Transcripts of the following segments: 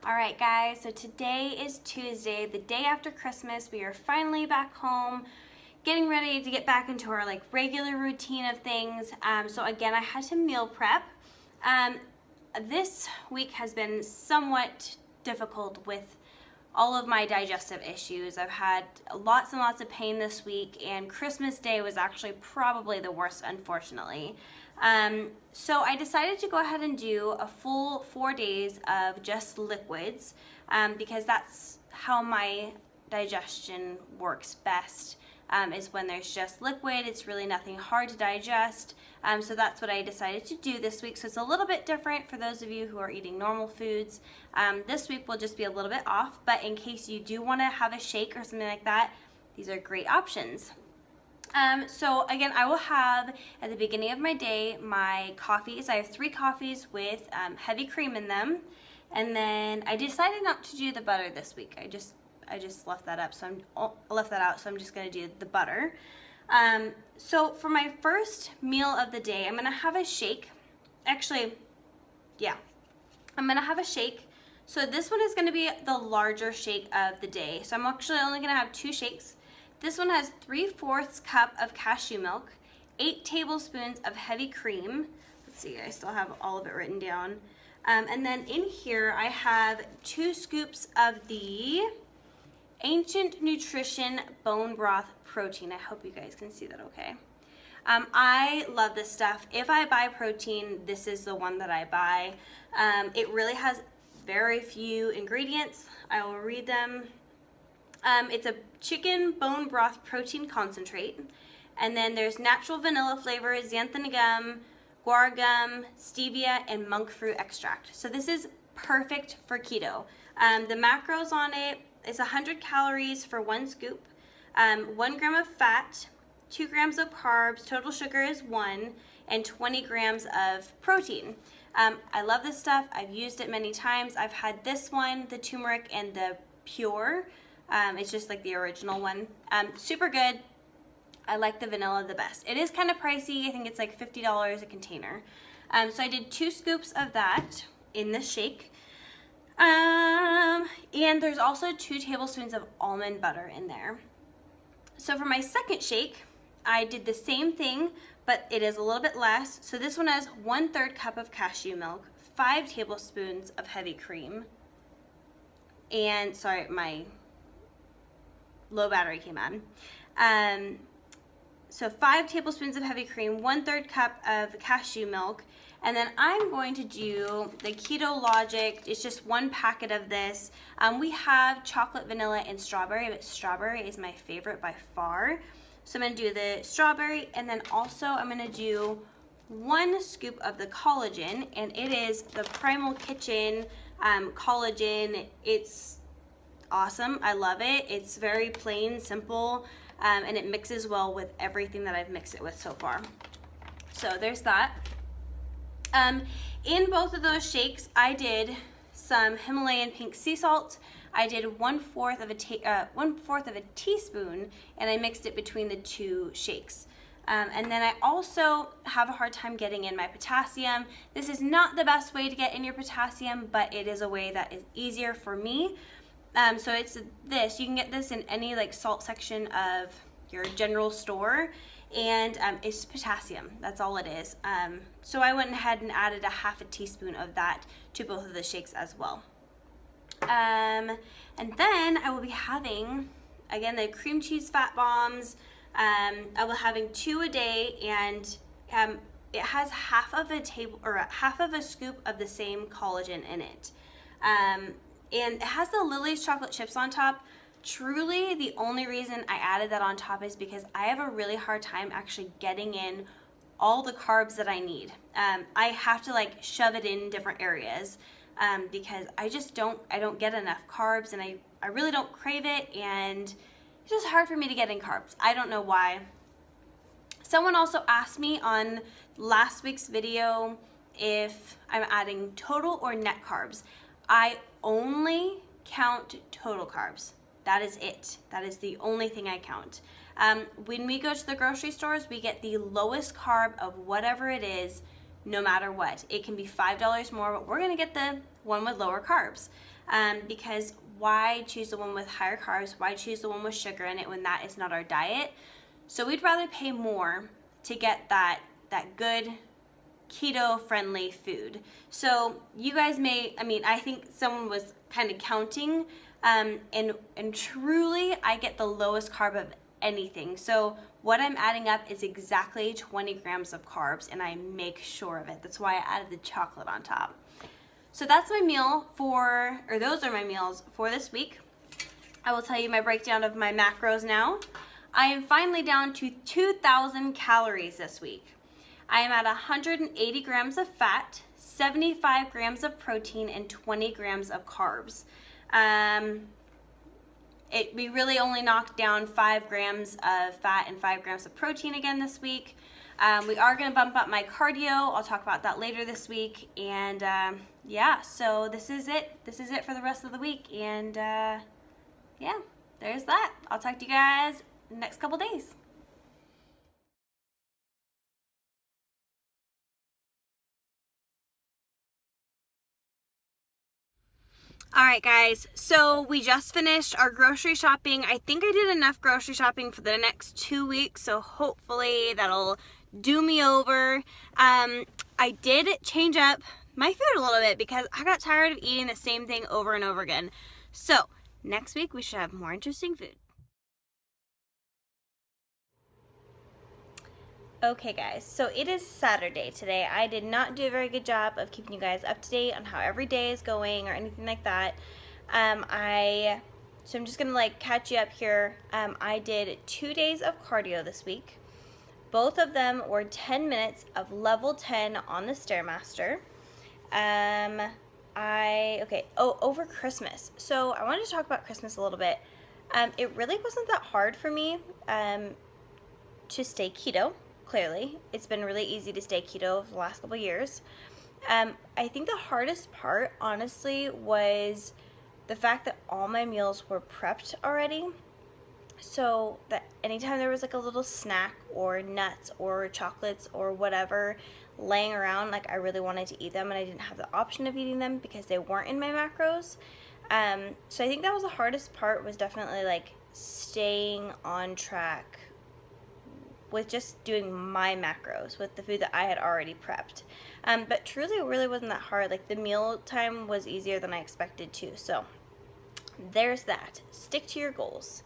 All right, guys, so today is Tuesday, the day after Christmas. We are finally back home, getting ready to get back into our regular routine of things. So again, I had to meal prep. This week has been somewhat difficult with all of my digestive issues. I've had lots and lots of pain this week, and Christmas Day was actually probably the worst, unfortunately. So I decided to go ahead and do a full 4 days of just liquids because that's how my digestion works best. Is when there's just liquid. It's really nothing hard to digest. So that's what I decided to do this week. So it's a little bit different for those of you who are eating normal foods. This week will just be a little bit off, but in case you do want to have a shake or something like that, these are great options. So again, I will have at the beginning of my day my coffees. I have 3 coffees with heavy cream in them, and then I decided not to do the butter this week. I just left that up, so I'm just gonna do the butter. So for my first meal of the day, I'm gonna have a shake. Actually, yeah, I'm gonna have a shake. So this one is gonna be the larger shake of the day. So I'm actually only gonna have 2 shakes. This one has 3/4 cup of cashew milk, 8 tablespoons of heavy cream. Let's see, I still have all of it written down. And then in here I have 2 scoops of the Ancient Nutrition bone broth protein. I hope you guys can see that okay. I love this stuff. If I buy protein, this is the one that I buy. It really has very few ingredients. I will read them. It's a chicken bone broth protein concentrate. And then there's natural vanilla flavor, xanthan gum, guar gum, stevia, and monk fruit extract. So this is perfect for keto. The macros on it, it's 100 calories for 1 scoop, 1 gram of fat, 2 grams of carbs, total sugar is 1, and 20 grams of protein. I love this stuff. I've used it many times. I've had this one, the turmeric, and the pure. It's just like the original one. Super good. I like the vanilla the best. It is kind of pricey. I think it's like $50 a container. So I did 2 scoops of that in this shake. And there's also 2 tablespoons of almond butter in there. So for my second shake, I did the same thing, but it is a little bit less. So this one has 1/3 cup of cashew milk, 5 tablespoons of heavy cream, and sorry, my low battery came on. So 5 tablespoons of heavy cream, 1/3 cup of cashew milk, and then I'm going to do the Keto Logic. It's just 1 packet of this. We have chocolate, vanilla, and strawberry, but strawberry is my favorite by far. So I'm gonna do the strawberry, and then also I'm gonna do 1 scoop of the collagen, and it is the Primal Kitchen collagen. It's awesome. I love it. It's very plain, simple, and it mixes well with everything that I've mixed it with so far. So there's that. In both of those shakes, I did some Himalayan pink sea salt. I did 1/4 of a teaspoon, and I mixed it between the 2 shakes. And then I also have a hard time getting in my potassium. This is not the best way to get in your potassium, but it is a way that is easier for me. So it's this. You can get this in any salt section of your general store, and it's potassium. That's all it is. So I went ahead and added 1/2 teaspoon of that to both of the shakes as well. And then I will be having, again, the cream cheese fat bombs. I will be having 2 a day, and it has half of a scoop of the same collagen in it. And it has the Lily's chocolate chips on top. Truly, the only reason I added that on top is because I have a really hard time actually getting in all the carbs that I need. I have to shove it in different areas because I don't get enough carbs, and I really don't crave it, and it's just hard for me to get in carbs. I don't know why. Someone also asked me on last week's video if I'm adding total or net carbs. I only count total carbs. That is it. That is the only thing I count. When we go to the grocery stores, we get the lowest carb of whatever it is, no matter what. It can be $5 more, but we're gonna get the one with lower carbs. because why choose the one with higher carbs? Why choose the one with sugar in it when that is not our diet? So we'd rather pay more to get that good keto friendly food. So you guys may, I think someone was kind of counting, and truly I get the lowest carb of anything. So what I'm adding up is exactly 20 grams of carbs, and I make sure of it. That's why I added the chocolate on top. So that's my meal those are my meals for this week. I will tell you my breakdown of my macros now. I am finally down to 2,000 calories this week. I am at 180 grams of fat, 75 grams of protein, and 20 grams of carbs. We really only knocked down 5 grams of fat and 5 grams of protein again this week. We are going to bump up my cardio. I'll talk about that later this week. And yeah, so this is it. This is it for the rest of the week. And yeah, there's that. I'll talk to you guys next couple days. All right, guys, so we just finished our grocery shopping. I think I did enough grocery shopping for the next 2 weeks, so hopefully that'll do me over. I did change up my food a little bit because I got tired of eating the same thing over and over again. So next week we should have more interesting food. Okay guys, so it is Saturday today. I did not do a very good job of keeping you guys up to date on how every day is going or anything like that. So I'm just gonna catch you up here. I did 2 days of cardio this week. Both of them were 10 minutes of level 10 on the Stairmaster. Over Christmas. So I wanted to talk about Christmas a little bit. It really wasn't that hard for me to stay keto. Clearly, it's been really easy to stay keto for the last couple years. I think the hardest part, honestly, was the fact that all my meals were prepped already. So that anytime there was a little snack or nuts or chocolates or whatever laying around, I really wanted to eat them and I didn't have the option of eating them because they weren't in my macros. So I think that was the hardest part, was definitely staying on track with just doing my macros with the food that I had already prepped. But truly it really wasn't that hard. The meal time was easier than I expected to. So there's that. Stick to your goals.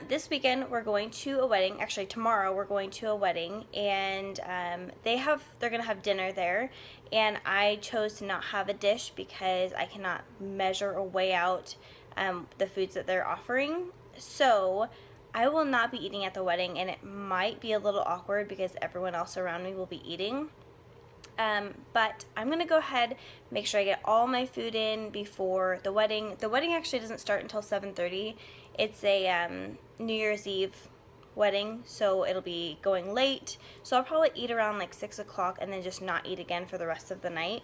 This weekend we're going to a wedding. Actually, tomorrow we're going to a wedding, and they're gonna have dinner there. And I chose to not have a dish because I cannot measure or weigh out the foods that they're offering. So I will not be eating at the wedding, and it might be a little awkward because everyone else around me will be eating. But I'm going to go ahead, make sure I get all my food in before the wedding. The wedding actually doesn't start until 7:30. It's a New Year's Eve wedding, so it'll be going late. So I'll probably eat around 6 o'clock and then just not eat again for the rest of the night.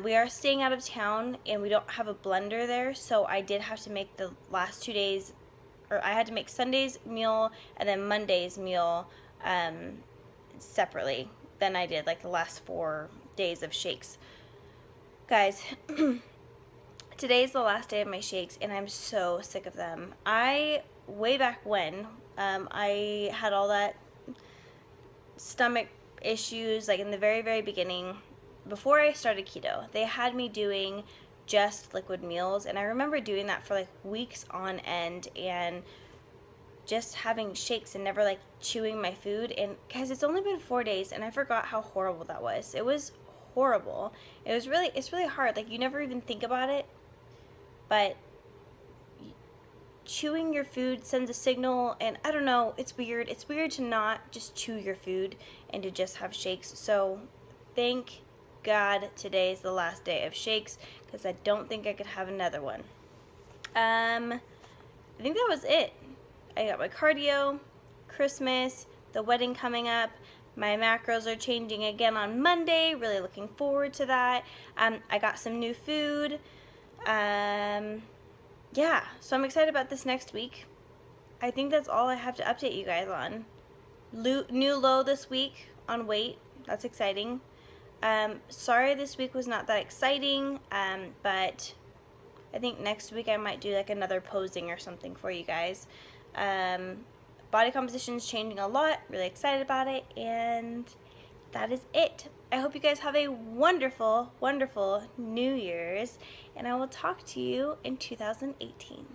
We are staying out of town, and we don't have a blender there, so I did have to make the last 2 days, or I had to make Sunday's meal and then Monday's meal separately than I did the last 4 days of shakes. Guys, today's the last day of my shakes, and I'm so sick of them. Way back when, I had all that stomach issues, in the very, very beginning, before I started keto, they had me doing just liquid meals, and I remember doing that for weeks on end and just having shakes and never chewing my food. And guys, it's only been 4 days and I forgot how horrible that was. It was horrible. It's really hard. You never even think about it, but chewing your food sends a signal, and I don't know, it's weird. It's weird to not just chew your food and to just have shakes. So thank God today is the last day of shakes, because I don't think I could have another one. I think that was it. I got my cardio, Christmas, the wedding coming up. My macros are changing again on Monday. Really looking forward to that. I got some new food. Yeah, so I'm excited about this next week. I think that's all I have to update you guys on. New low this week on weight. That's exciting. Sorry this week was not that exciting, but I think next week I might do like another posing or something for you guys. Body composition is changing a lot. Really excited about it, and that is it. I hope you guys have a wonderful, wonderful New Year's, and I will talk to you in 2018.